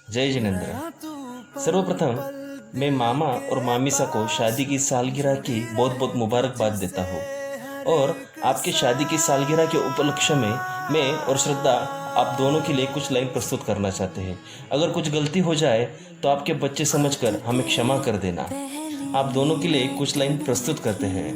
जय जिनेंद्र। सर्वप्रथम मैं मामा और मामीसा को शादी की सालगिरह की बहुत बहुत मुबारकबाद देता हूँ और आपके शादी की सालगिरह के उपलक्ष्य में मैं और श्रद्धा आप दोनों के लिए कुछ लाइन प्रस्तुत करना चाहते हैं। अगर कुछ गलती हो जाए तो आपके बच्चे समझकर हमें क्षमा कर देना। आप दोनों के लिए कुछ लाइन प्रस्तुत करते हैं।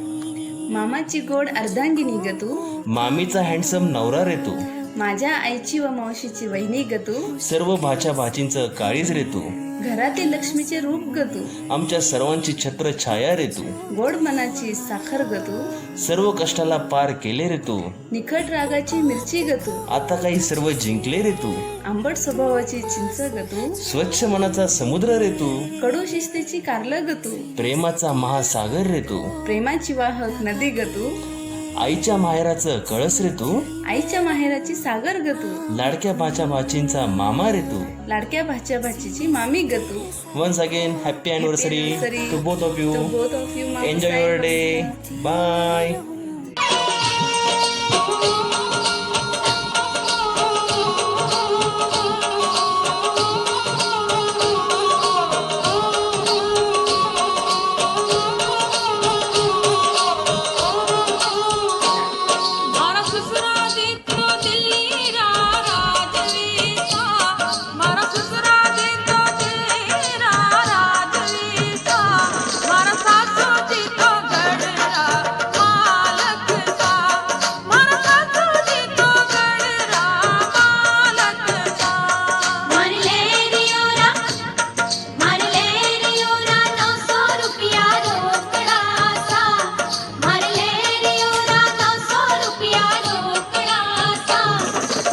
मामाची गोड अर्धांगिनी ग तू, मामीचा हँडसम नवरा रे तू, माझ्या आईची व मावशीची वहिनी ग तू, सर्व भाच्या भाचींचं काळीज रे तू, घरातील लक्ष्मीचे रूप ग तू, आमच्या सर्वांची छत्र छाया रे तू, गोड मनाची साखर ग तू, सर्व कष्टाला पार केले रे तू, निखट रागाची मिरची ग तू, आता काही सर्व जिंकले रे तू, आंबट स्वभावाची चिंच ग तू, स्वच्छ मनाचा समुद्र रे तू, कडू शिस्तीची कारलं ग तू, प्रेमाचा महासागर रे तू, प्रेमाची वाहक नदी ग तू, आईच्या माहेराचं कळस रे तू, आईच्या माहेराची सागर ग तू, लाडक्या भाच्या भाचींचा मामा रे तू, लाडक्या भाच्या भाचीची मामी ग तू. Once again happy anniversary to both of you. To both of you, मामा एन्जॉय युअर डे. बाय. मारा ससुरा देतो तेरा राजवीसा, मारा ससुरा देतो तेरा राजवीसा, मारा सासू देतो गडरा मालक सा, मारा सासू देतो गडरा मालक सा. मारले रियोरा 900 रुपया रोकड़ा सा, मारले रियोरा 900 रुपया रोकड़ा सा,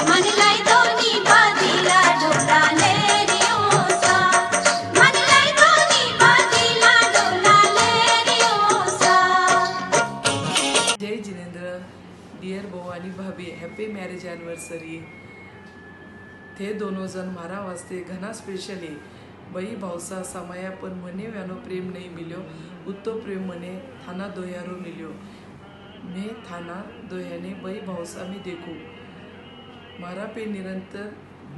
मन लाई दोनी बाजीला डोला ले रियो सा, मन लाई दोनी बाजीला डोला ले रियो सा. जय जिनेंद्र. डिअर भाऊ आणि भाभी, हॅपी मॅरेज ॲनिव्हर्सरी. ते दोनों जण मारा वास्ते घना स्पेशली बई भावसा समाया पण मने व्यानो प्रेम नहीं मिल्यो, उत्तो प्रेम मने थाना दोयारो मिल्यो. मैं थाना दोयाने बई भावसा में देखूं, मारा पे निरंतर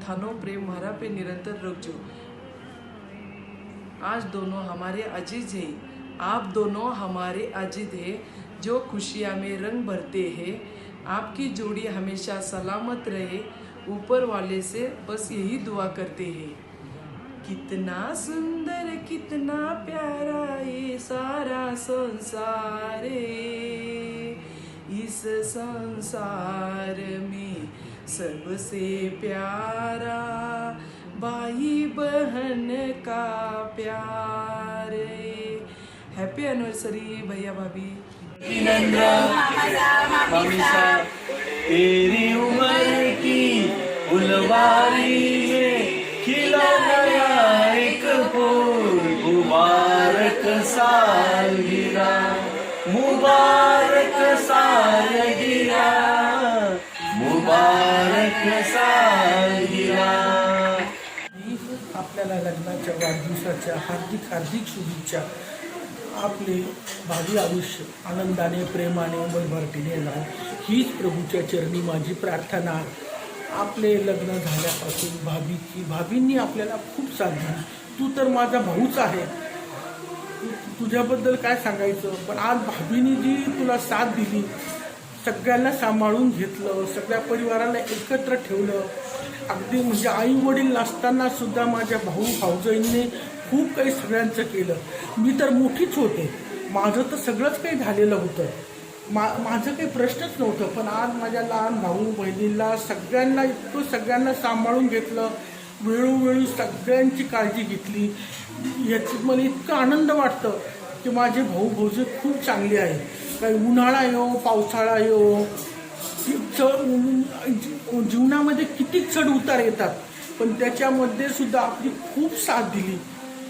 थानो प्रेम मारा पे निरंतर रखजो. आज दोनों हमारे अजीज हैं, आप दोनों हमारे अजीज हैं जो खुशियाँ में रंग भरते हैं. आपकी जोड़ी हमेशा सलामत रहे, ऊपर वाले से बस यही दुआ करते हैं. कितना सुंदर कितना प्यारा ये सारा संसार है, इस संसार में सबसे प्यारा भाई बहन का प्यार है. हॅपी ॲनिव्हर्सरी भैया भाभी. हमेशा तेरी उम्र की फुलवारी में खिला नया एक फूल. मुबारक सालगिरह, मुबारक सालगिरह, मुबारक सालगिरह. आपल्याला लग्नाच्या वाढदिवसाच्या हार्दिक हार्दिक शुभेच्छा. आपले भावी आयुष्य आनंदाने प्रेमाने भरभराटीने जावो हीच प्रभूच्या चरणी माझी प्रार्थना. आपले लग्न झाल्यापासून भाभींनी आपल्याला खूप साथ दिली. तू तर माझा भाऊच आहे, तुझ्याबद्दल काय सांगायचं. पण आज भाभींनी जी तुला साथ दिली, सगळ्यांना सांभाळून घेतलं, सगळ्या परिवाराला एकत्र ठेवलं. अगदी म्हणजे आई वडील नसताना सुद्धा माझ्या भाऊ भाऊजाईंनी खूप काही सगळ्यांचं केलं. मी तर मोठीच होते, माझं तर सगळंच काही झालेलं होतं, माझं काही प्रश्नच नव्हतं. पण आज माझ्या लहान भाऊ बहिणीला सगळ्यांना सांभाळून घेतलं, वेळोवेळी सगळ्यांची काळजी घेतली. याची मला इतकं आनंद वाटतं की माझे भाऊ भाऊजे खूप चांगले आहे. काही उन्हाळा येऊ पावसाळा येऊ, जीवनामध्ये किती चढ उतार येतात, पण त्याच्यामध्ये सुद्धा आपली खूप साथ दिली.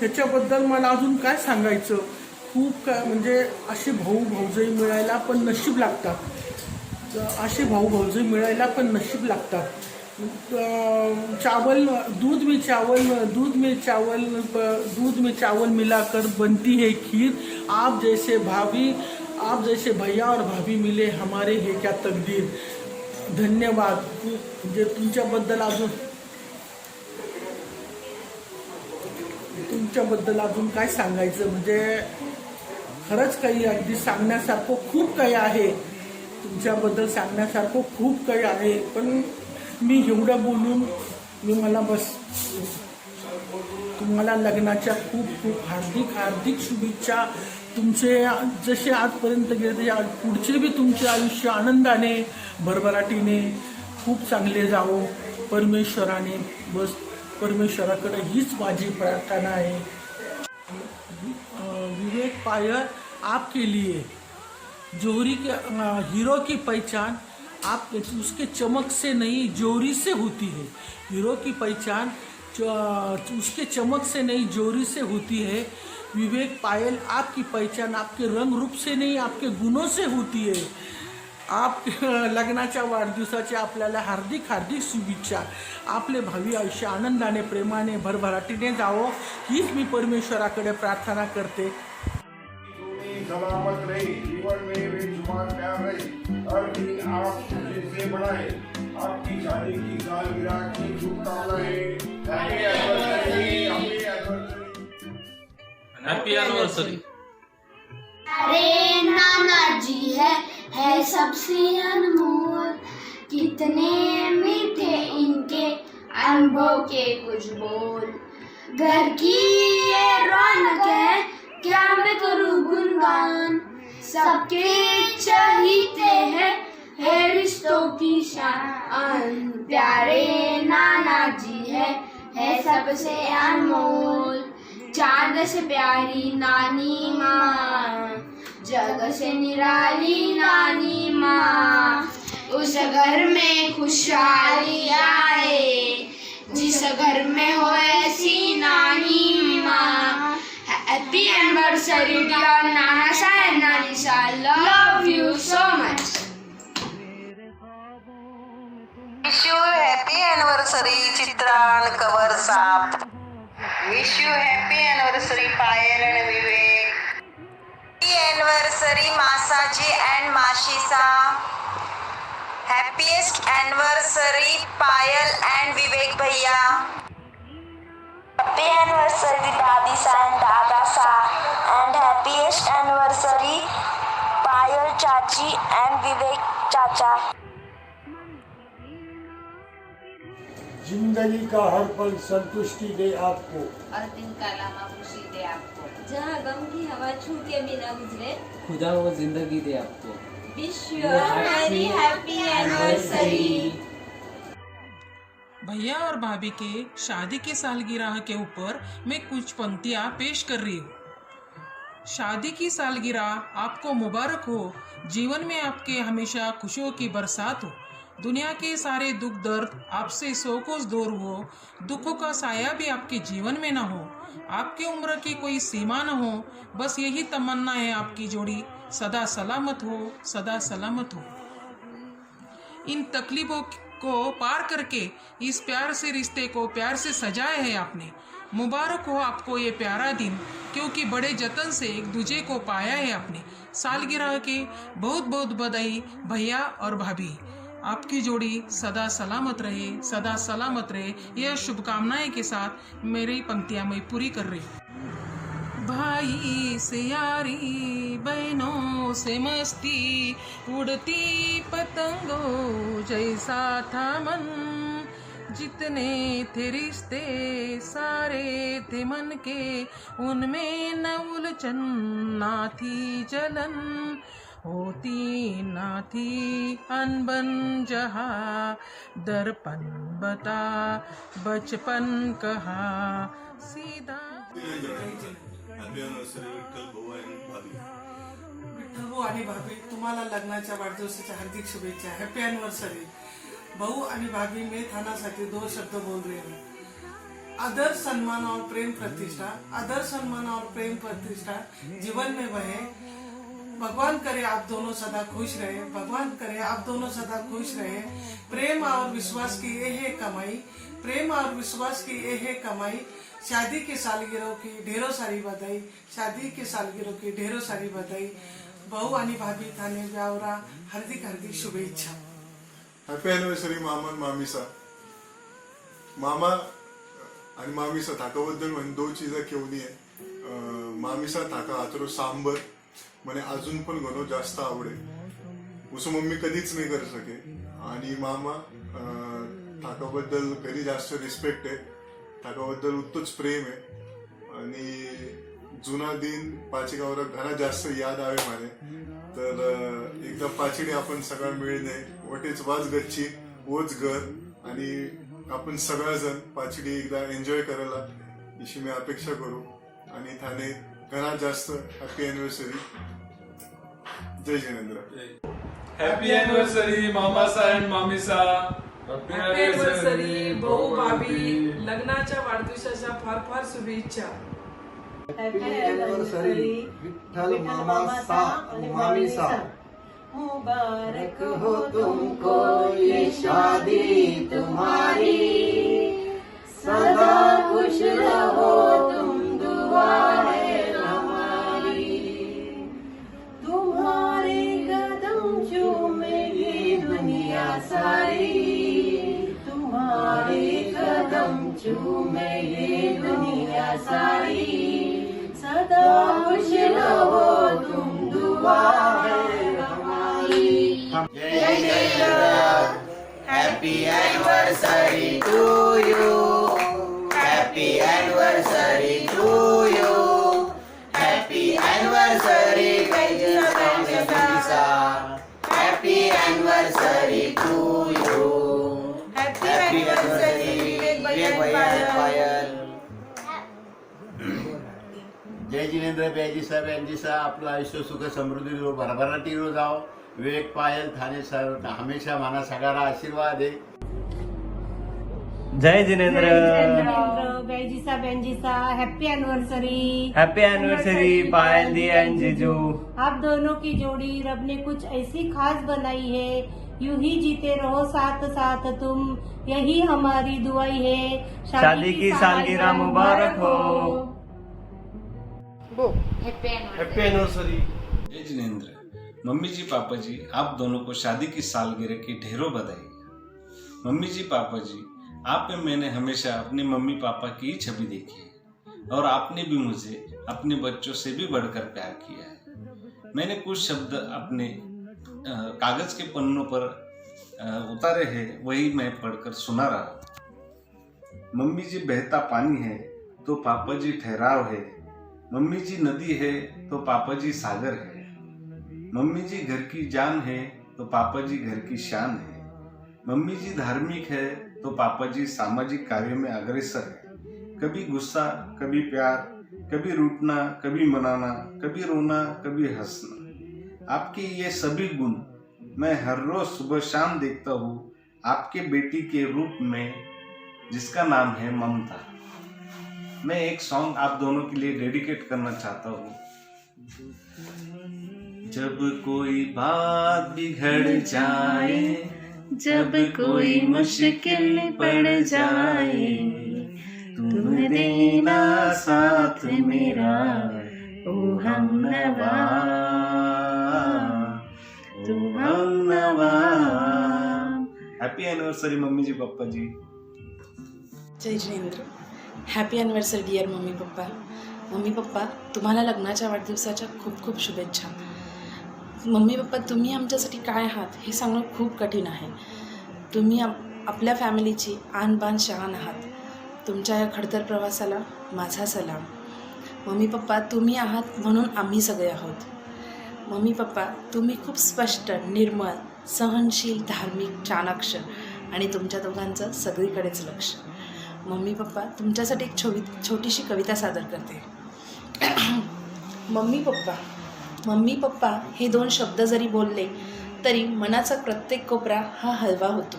त्याच्याबद्दल मला अजून काय सांगायचं. खूप काय म्हणजे असे भाऊ भाऊजाई मिळायला पण नशीब लागतात, असे भाऊ भाऊजाई मिळायला पण नशीब लागतात. दूध में चावल मिलाकर बनती है खीर. आप जैसे भैया और भाभी मिले हमारे हे क्या तकदीर. धन्यवाद. म्हणजे तुमच्याबद्दल अजून तुमच्याबद्दल अजून काय सांगायचं, म्हणजे खरंच काही अगदी सांगण्यासारखं खूप काही आहे. तुमच्याबद्दल सांगण्यासारखं खूप काही आहे, पण मी एवढं बोलून मला बस. तुम्हाला लग्नाच्या खूप खूप हार्दिक हार्दिक शुभेच्छा. तुमचे जसे आजपर्यंत गेले तसे पुढचे बी तुमचे आयुष्य आनंदाने भरभराटीने खूप चांगले जावो परमेश्वराने. बस परमेश्वराकडे हीच माझी प्रार्थना आहे. विवेक पायल आपके लिए जोहरी के हीरो की पहचान आप उसके चमक से नहीं जोरी से होती है. हीरो की पहचान उसके चमक से नहीं जोरी से होती है. विवेक पायल आपकी पहचान आपके रंग रूप से नहीं आपके गुणों से होती है. आप लग्नाच्या वाढदिवसाच्या आपल्याला हार्दिक हार्दिक शुभेच्छा. आपले भावी आयुष्य आनंदाने प्रेमाने भरभराटीने जावो हीच मी परमेश्वराकडे प्रार्थना करते. सलामत रहे, जीवन में बेजुबान प्यार रहे, हर दिन आप खुशी से मनाए. आपकी शादी की सालगिरह की शुभकामनाएं. Happy anniversary. अरे नाना जी है सबसे अनमोल, कितने मीठे इनके अनुभव के कुछ बोल. घर की ये रौनक है, क्या मैं करूँ गुणगान. सबके चाहते हैं है रिश्तों की शान. प्यारे नाना जी है सबसे अनमोल. चांद से प्यारी नानी माँ, जग से निराली नानी माँ. उस घर में खुशहाली आए, जिस घर में हो ऐसी नानी माँ. हैप्पी एनिवर्सरी डियर नाना साहेब नानी साहब, love you so much. Wish you happy anniversary चित्रान कवर साप. Wish you happy anniversary Payal and Vivek. Happy anniversary मासाजी एंड माशिसा. Happiest anniversary Payal and Vivek भैया. हैप्पी एनिवर्सरी दादी सा एंड दादा सा. एंड हैप्पीएस्ट एनिवर्सरी पायल चाची एंड विवेक चाचा. जिंदगी का हर पल संतुष्टि दे आपको. और दिन का लम्हा खुशी दे आपको. जहाँ गम की हवा छू के भी न गुजरे, खुदा वो जिंदगी दे आपको. Wish you very happy anniversary. भैया और भाभी के शादी की सालगिरह के ऊपर मैं कुछ पंक्तियाँ पेश कर रही हूँ. शादी की सालगिरह आपको मुबारक हो. जीवन में आपके हमेशा खुशियों की बरसात हो. दुनिया के सारे दुख दर्द आपसे सौ कोस दूर हो. दुखों का साया भी आपके जीवन में ना हो. आपकी उम्र की कोई सीमा न हो. बस यही तमन्ना है आपकी जोड़ी सदा सलामत हो, सदा सलामत हो. इन तकलीफों को पार करके इस प्यार से रिश्ते को प्यार से सजाया है आपने. मुबारक हो आपको ये प्यारा दिन, क्योंकि बड़े जतन से एक दूजे को पाया है आपने. सालगिरह के बहुत बहुत बधाई भैया और भाभी. आपकी जोड़ी सदा सलामत रहे, सदा सलामत रहे. यह शुभकामनाएं के साथ मेरी पंक्तियां मैं पूरी कर रही हूँ. भाई से यारी, बहनों से मस्ती, उड़ती पतंगों जैसा था मन. जितने थे रिश्ते सारे थे मन के, उनमें न उलझन ना थी जलन. होती ना थी अनबन जहाँ, दर्पण बता बचपन कहा सीधा. भाऊ आणि भाभी, तुम्हाला लग्नाच्या वाढदिवसाच्या हार्दिक शुभेच्छा. Happy anniversary. भाऊ आणि भाभी, मैं थानासाठी 2 शब्द बोल रही हूँ. आदर सम्मान और प्रेम प्रतिष्ठा, आदर सम्मान और प्रेम प्रतिष्ठा जीवन में बहे. भगवान करे आप दोनों सदा खुश रहे. भगवान करे आप दोनों सदा खुश रहे. प्रेम और विश्वास की ये है कमाई, प्रेम और विश्वास की ये है कमाई. शादी की सालगिरह की ढेरों सारी बधाई. शादी की सालगिरह की ढेरों सारी बधाई. भाऊ आणि भाभी थाने ब्यावरा, हार्दिक हार्दिक शुभेच्छा. हैप्पी एनिवर्सरी मामा मामीसा. मामा आणि मामीसा थाकाबद्दल म्हणे 2 चीजा केवनी आहे. मामीसा थाका हातरो सांबर म्हणे अजून पण घणो जास्त आवडे उसं मम्मी कधीच नाही करू सके. आणि मामा थाकाबद्दल घरी जास्त रिस्पेक्ट आहे, थाकाबद्दल उत्तच प्रेम आहे. आणि जुना दिन पाची गावरा घरा जास्त याद आवे मारे. तर एकदा पाचडी आपण सगळा मिळणे वटेच वाज गच्ची वोच घर आणि आपण सगळेजण पाचडी एकदा एन्जॉय करायला अशी मी अपेक्षा करू. आणि थाने घरात जास्त happy anniversary. Jai Jinendra. Happy anniversary मामासा अँड मामीसा. हॅपी अॅनिव्हर्सरी भाऊ भाभी. लग्नाच्या वाढदिवसाच्या फार फार शुभेच्छा. हॅपी एनिवर्सरी विठ्ठल मामासा आणि मामीसा. मुबारक हो तुमको ये शादी तुम्हारी, सदा खुश रहो तुम दुआ है हमारी. तुम्हारे कदम चूमेगी दुनिया सारी, तुम्हारे कदम चूमेगी दुनिया सारी. सदा खुश रहो तुम दुआ है हमारी. Jai Jinendra. Happy anniversary to you. Happy anniversary to you. Happy anniversary मामीसा. Happy anniversary to you. Happy anniversary Payal. Jai Jinendra बेजीसा बेंजीसा. आपलं आयुष्य सुख समृद्धी भरभराटी जाओ. विवेक पायल थाने सर हमेशा माना सगळा आशीर्वाद आहे. जय जिनेंद्र. बेजीसा बेंजीसा. Happy anniversary. Happy anniversary Payal दी एंड जीजू. आप दोनों की जोड़ी रब ने कुछ ऐसी खास बनाई है. यूं ही जीते रहो साथ साथ तुम, यही हमारी दुआई है. शादी की सालगिरह मुबारक हो. Happy anniversary. Jai Jinendra. Mummy ji papa ji, आप दोनों को शादी की सालगिरह की ढेरों बधाई. मम्मी जी पापा जी, आप में मैंने हमेशा अपने मम्मी पापा की ही छवि देखी है और आपने भी मुझे अपने बच्चों से भी बढ़कर प्यार किया है. मैंने कुछ शब्द अपने कागज के पन्नों पर उतारे हैं, वही मैं पढ़कर सुना रहा. मम्मी जी बहता पानी है तो पापा जी ठहराव है. मम्मी जी नदी है तो पापा जी सागर है. मम्मी जी घर की जान है तो पापा जी घर की शान है. मम्मी जी धार्मिक है तो पापा जी सामाजिक कार्यों में अग्रसर है. कभी गुस्सा, कभी प्यार, कभी रूठना, कभी मनाना, कभी रोना, कभी हंसना. आपके ये सभी गुण मैं हर रोज सुबह शाम देखता हूँ आपके बेटी के रूप में, जिसका नाम है ममता. मैं एक सॉन्ग आप दोनों के लिए डेडिकेट करना चाहता हूँ. जब कोई बात बिगड़ जाए, जब कोई मुश्किल पड़ जाए, तुम देना साथ मेरा ओ हमनवा, तू हमनवा. Happy anniversary mummy ji papa ji. Jai Jinendra. Happy anniversary dear mummy papa. Mummy papa, तुम्हाला लग्नाच्या वाढदिवसाच्या खूप खूप शुभेच्छा. मम्मी पप्पा, तुम्ही आमच्यासाठी काय आहात हे सांगणं खूप कठीण आहे. तुम्ही आपल्या फॅमिलीची आणबाण शान आहात. तुमच्या या खडतर प्रवासाला माझा सलाम. मम्मी पप्पा, तुम्ही आहात म्हणून आम्ही सगळे आहोत. मम्मी पप्पा, तुम्ही खूप स्पष्ट, निर्मळ, सहनशील, धार्मिक, चाणाक्ष आणि तुमच्या दोघांचं सगळीकडेच लक्ष. मम्मी पप्पा, तुमच्यासाठी एक छोटीशी कविता सादर करते. मम्मी पप्पा हे 2 शब्द जरी बोलले तरी मनाचा प्रत्येक कोपरा हा हलवा होतो.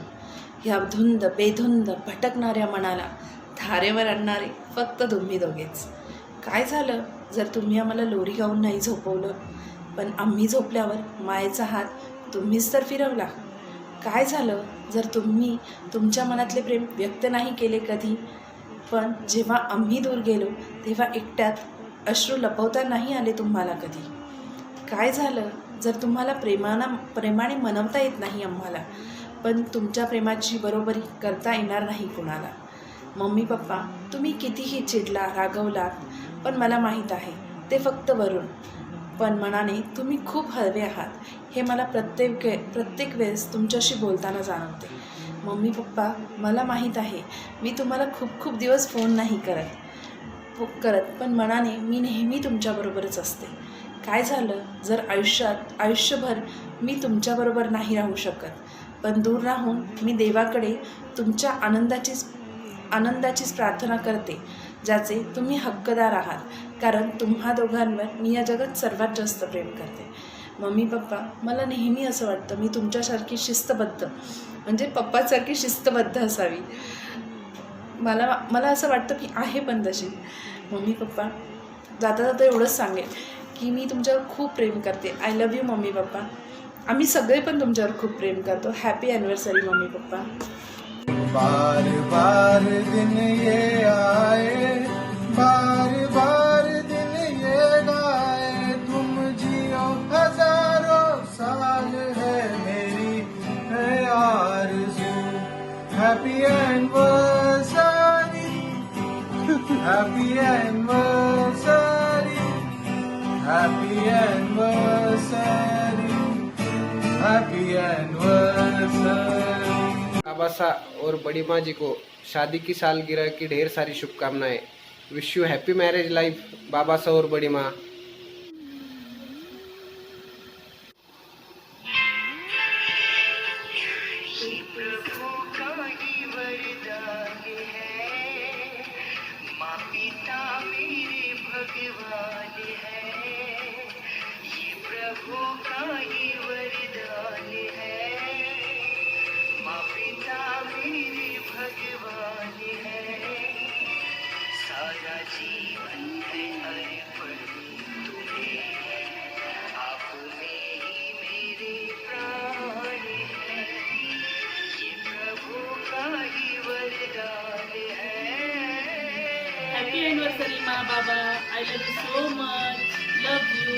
ह्या धुंद बेधुंद भटकणाऱ्या मनाला धारेवर आणणारे फक्त तुम्ही दोघेच. काय झालं जर तुम्ही आम्हाला लोरी गाऊन नाही झोपवलं, पण आम्ही झोपल्यावर मायेचा हात तुम्हीच तर फिरवला. काय झालं जर तुम्ही तुमच्या मनातले प्रेम व्यक्त नाही केले कधी, पण जेव्हा आम्ही दूर गेलो तेव्हा एकट्यात अश्रू लपवता नाही आले तुम्हाला कधी. काय झालं जर तुम्हाला प्रेमाने मनवता येत नाही आम्हाला, पण तुमच्या प्रेमाची बरोबरी करता येणार नाही कुणाला. मम्मी पप्पा तुम्ही कितीही चिडला रागवलात पण मला माहीत आहे ते फक्त वरून, पण मनाने तुम्ही खूप हळवे आहात हे मला प्रत्येक वेळेस तुमच्याशी बोलताना जाणवते. मम्मी पप्पा मला माहीत आहे मी तुम्हाला खूप दिवस फोन नाही करत पण मनाने मी नेहमी तुमच्याबरोबरच असते. काय झालं जर आयुष्यभर मी तुमच्याबरोबर नाही राहू शकत पण दूर राहून मी देवाकडे तुमच्या आनंदाचीच प्रार्थना करते ज्याचे तुम्ही हक्कदार आहात, कारण तुम्हा दोघांवर मी या जगात सर्वात जास्त प्रेम करते. मम्मी पप्पा मला नेहमी असं वाटतं मी तुमच्यासारखी शिस्तबद्ध म्हणजे पप्पासारखी शिस्तबद्ध असावी. मला असं वाटतं की आहे पण तशी. मम्मी पप्पा जाता एवढंच सांगेल की मी तुमच्यावर खूप प्रेम करते. I love you mummy papa. आम्ही सगळे पण तुमच्यावर खूप प्रेम करतो. Happy anniversary mummy papa. बार बार दिन ये आए, बार दिन ये गाए, तुम जियो हजारों साल है मेरी है आरज़ू. Happy anniversary, happy anniversary, happy anniversary, happy anniversary. बाबा और बड़ी माँ जी को शादी की सालगिरह की ढेर सारी शुभकामनाएं. Wish you happy marriage life बाबा सा और बड़ी माँ. Happy anniversary, Ma Baba. I love you so much. Love you.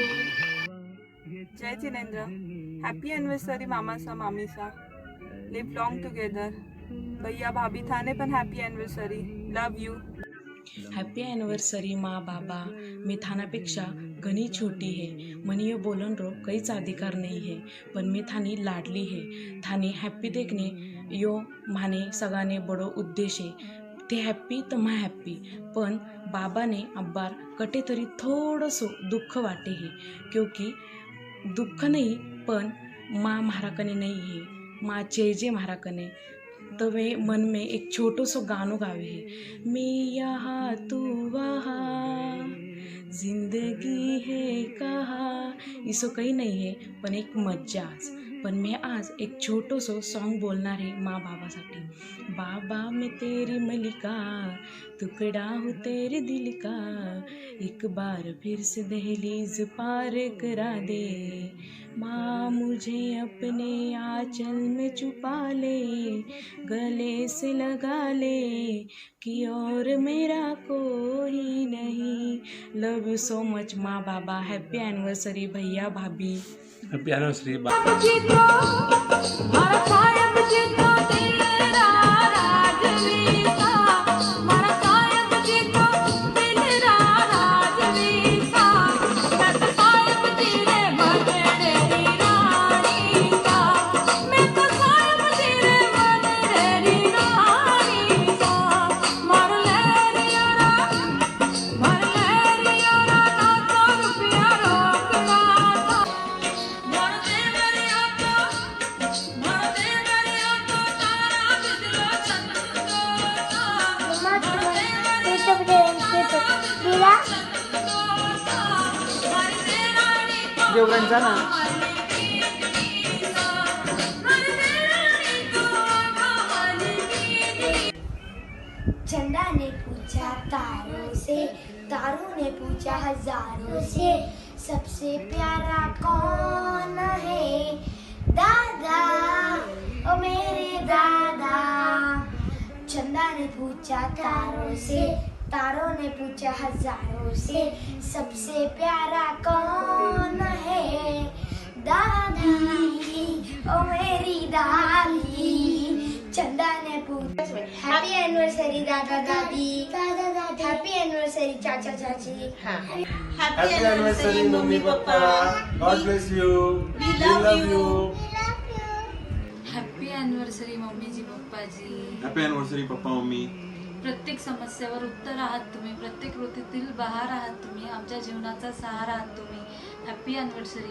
जय जिनेंद्र. हैप्पी एनिवर्सरी मामा सा मामी सा. Live long together. भैया भाभी थाने पण happy anniversary. Love you. Happy anniversary माँ बाबा. मैं थानापेक्षा घनी छोटी है, मनी यो बोलन रो काहीच अधिकार नहीं है, पण मैं थानी लाडली है. थानी हॅप्पी देखने यो माने सगाने बड़ो उद्देश है. ते हॅप्पी तर मा हॅप्पी, पण बाबाने अब्बार कटे तरी थोडंसो दुःख वाटे है, क्योंकि दुःख नहीं पण माँ महाराकने नहीं है, माँ चेजे महाराकने. तो वे मन में एक छोटो सो गानो गावे है. मैं यहाँ तू वहाँ, जिंदगी है कहाँ. इसो काही नाही है पण एक मज्जाच. पण मैं आज एक छोटो सो सॉन्ग बोलणार है माँ बाबासाठी. बाबा मैं तेरी मलिका, टुकड़ा हूँ तेरे दिल का, एक बार फिर से दहलीज पार करा दे. माँ मुझे अपने आंचल में छुपा ले, गले से लगा ले कि और मेरा कोई नहीं. लव यू सो मच माँ बाबा. हैप्पी एनिवर्सरी भैया भाभी. Happy anniversary. देवरांचा ना. चंदा ने पूछा तारों से, तारों ने पूछा हजारों से, सबसे प्यारा कौन है? दादा ओ मेरे दादा. चंदा ने पूछा तारों से, तारों ने पूछा हजारों से, सबसे प्यारा कौन है? दादी ओ मेरी दादी. चंदा ने पूछा. हैप्पी एनिवर्सरी दादा दादी हैप्पी एनिवर्सरी चाचा चाची happy anniversary mummy papa God bless you we love you happy anniversary मम्मीजी पप्पाजी. Happy anniversary papa mummy. प्रत्येक समस्येवर उत्तर आहात तुम्ही, प्रत्येक ऋतूतील बहार आहात तुम्ही, आमच्या जीवनाचा सहारा आहात तुम्ही. Happy anniversary.